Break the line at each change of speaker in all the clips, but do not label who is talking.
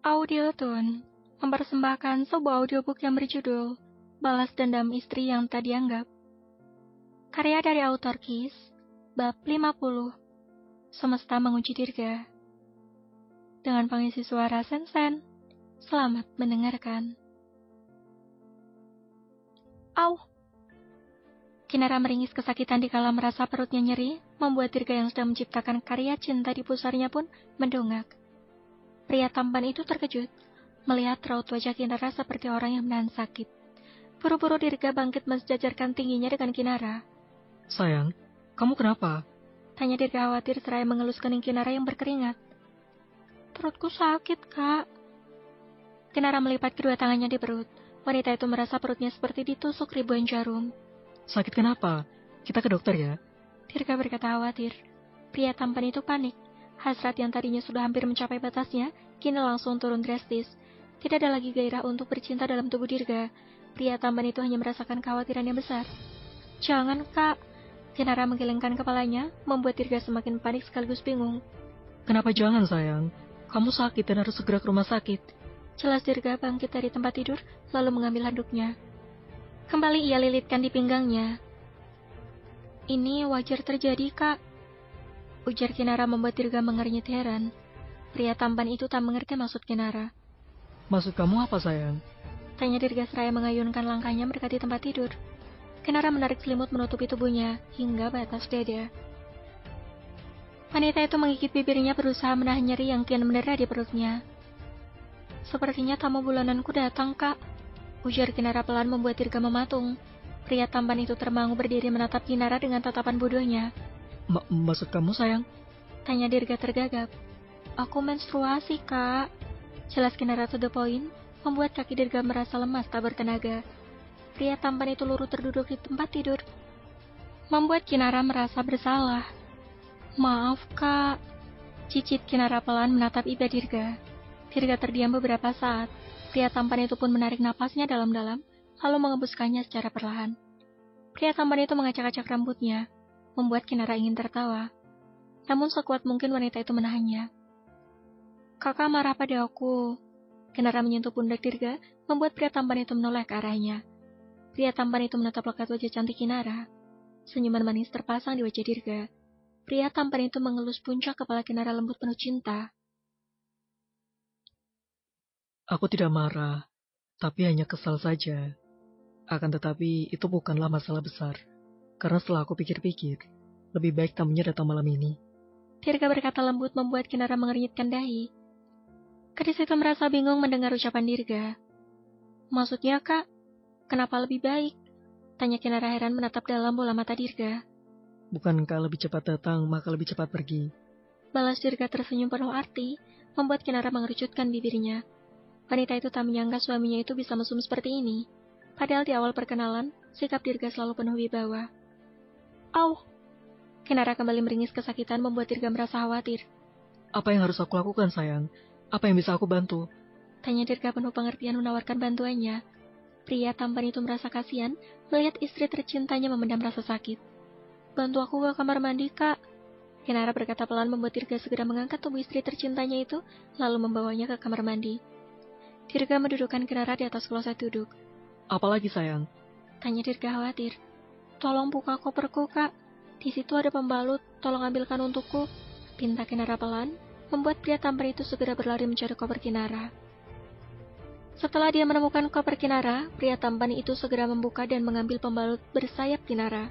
Audiotune mempersembahkan sebuah audiobook yang berjudul Balas Dendam Istri Yang Tak Dianggap. Karya dari autor Kiss, bab 50, Semesta Menguji Dirga. Dengan pengisi suara Sensen, selamat mendengarkan. Au! Kinara meringis kesakitan dikala merasa perutnya nyeri, membuat Dirga yang sedang menciptakan karya cinta di pusarnya pun mendongak. Pria tampan itu terkejut, melihat raut wajah Kinara seperti orang yang menahan sakit. Buru-buru Dirga bangkit mensejajarkan tingginya dengan Kinara.
Sayang, kamu kenapa?
Tanya Dirga khawatir seraya mengelus kening Kinara yang berkeringat. Perutku sakit, Kak. Kinara melipat kedua tangannya di perut. Wanita itu merasa perutnya seperti ditusuk ribuan jarum.
Sakit kenapa? Kita ke dokter ya?
Dirga berkata khawatir. Pria tampan itu panik. Hasrat yang tadinya sudah hampir mencapai batasnya, kini langsung turun drastis. Tidak ada lagi gairah untuk bercinta dalam tubuh Dirga. Pria tampan itu hanya merasakan kekhawatiran yang besar. Jangan, Kak. Kinara menggelengkan kepalanya, membuat Dirga semakin panik sekaligus bingung.
Kenapa jangan, sayang? Kamu sakit dan harus segera ke rumah sakit.
Jelas Dirga bangkit dari tempat tidur, lalu mengambil handuknya. Kembali ia lilitkan di pinggangnya. Ini wajar terjadi, Kak. Ujar Kinara membuat Dirga mengernyit heran. Pria tampan itu tak mengerti maksud Kinara.
Maksud kamu apa, sayang?
Tanya Dirga seraya mengayunkan langkahnya mendekati tempat tidur. Kinara menarik selimut menutupi tubuhnya hingga batas dada. Wanita itu menggigit bibirnya berusaha menahan nyeri yang kian mendera di perutnya. Sepertinya tamu bulananku datang, Kak. Ujar Kinara pelan membuat Dirga mematung. Pria tampan itu termangu berdiri menatap Kinara dengan tatapan bodohnya.
Maksud kamu, sayang?
Tanya Dirga tergagap. Aku menstruasi, Kak. Jelas Kinara to the point, membuat kaki Dirga merasa lemas tak bertenaga. Pria tampan itu lurus terduduk di tempat tidur, membuat Kinara merasa bersalah. Maaf, Kak. Cicit Kinara pelan menatap iba Dirga. Dirga terdiam beberapa saat. Pria tampan itu pun menarik napasnya dalam-dalam, lalu mengembuskannya secara perlahan. Pria tampan itu mengacak-acak rambutnya, membuat Kinara ingin tertawa. Namun sekuat mungkin wanita itu menahannya. Kakak marah pada aku. Kinara menyentuh pundak Dirga, membuat pria tampan itu menoleh ke arahnya. Pria tampan itu menatap lekat wajah cantik Kinara. Senyuman manis terpasang di wajah Dirga. Pria tampan itu mengelus puncak kepala Kinara lembut penuh cinta.
Aku tidak marah, tapi hanya kesal saja. Akan tetapi itu bukanlah masalah besar. Karena setelah aku pikir-pikir, lebih baik tamunya datang malam ini.
Dirga berkata lembut membuat Kinara mengernyitkan dahi. Gadis itu merasa bingung mendengar ucapan Dirga. Maksudnya, Kak? Kenapa lebih baik? Tanya Kinara heran menatap dalam bola mata Dirga.
Bukankah lebih cepat datang, maka lebih cepat pergi?
Balas Dirga tersenyum penuh arti, membuat Kinara mengerucutkan bibirnya. Wanita itu tak menyangka suaminya itu bisa mesum seperti ini. Padahal di awal perkenalan, sikap Dirga selalu penuh wibawa. Au! Kinara kembali meringis kesakitan membuat Dirga merasa khawatir.
Apa yang harus aku lakukan, sayang? Apa yang bisa aku bantu?
Tanya Dirga penuh pengertian menawarkan bantuannya. Pria tampan itu merasa kasihan melihat istri tercintanya memendam rasa sakit. Bantu aku ke kamar mandi, Kak. Kinara berkata pelan membuat Dirga segera mengangkat tubuh istri tercintanya itu, lalu membawanya ke kamar mandi. Dirga mendudukkan Kinara di atas kloset duduk.
Apalagi, sayang?
Tanya Dirga khawatir. Tolong buka koperku, Kak. Di situ ada pembalut, tolong ambilkan untukku. Pinta Kinara pelan, membuat pria tampan itu segera berlari mencari koper Kinara. Setelah dia menemukan koper Kinara, pria tampan itu segera membuka dan mengambil pembalut bersayap Kinara.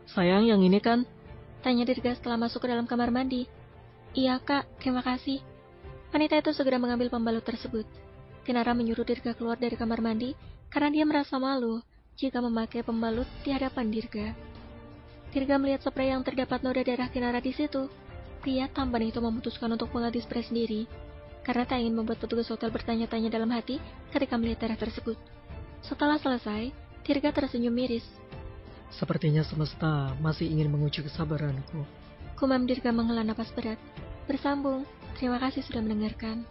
Sayang, yang ini kan?
Tanya Dirga setelah masuk ke dalam kamar mandi. Iya, Kak, terima kasih. Wanita itu segera mengambil pembalut tersebut. Kinara menyuruh Dirga keluar dari kamar mandi karena dia merasa malu jika memakai pembalut di hadapan Dirga. Dirga melihat spray yang terdapat noda darah Kinara di situ. Pria tampan itu memutuskan untuk mengganti spray sendiri, karena tak ingin membuat petugas hotel bertanya-tanya dalam hati ketika melihat darah tersebut. Setelah selesai, Dirga tersenyum miris.
Sepertinya semesta masih ingin menguji kesabaranku.
Kumam Dirga menghela napas berat. Bersambung. Terima kasih sudah mendengarkan.